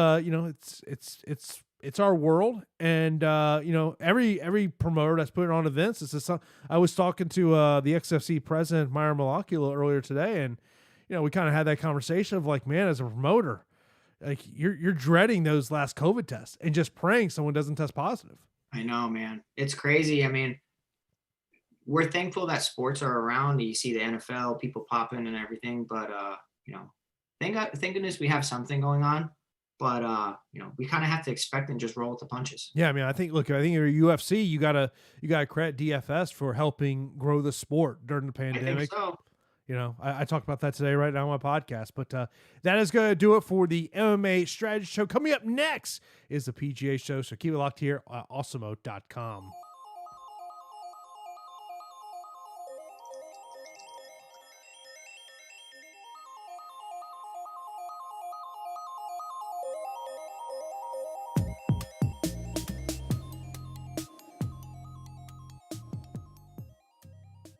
A: it's our world, and every promoter that's putting on events. I was talking to the XFC president Myra Malakula earlier today, and we kind of had that conversation of like, man, as a promoter, like you're dreading those last COVID tests and just praying someone doesn't test positive.
B: I know, man, it's crazy. I mean, we're thankful that sports are around. You see the NFL, people popping and everything, but thank goodness we have something going on. But we kind of have to expect and just roll with the punches.
A: Yeah, I mean, I think you're UFC. You gotta credit DFS for helping grow the sport during the pandemic.
B: I think so.
A: I talked about that today right now on my podcast. But that is going to do it for the MMA Strategy Show. Coming up next is the PGA Show. So keep it locked here at Awesemo.com.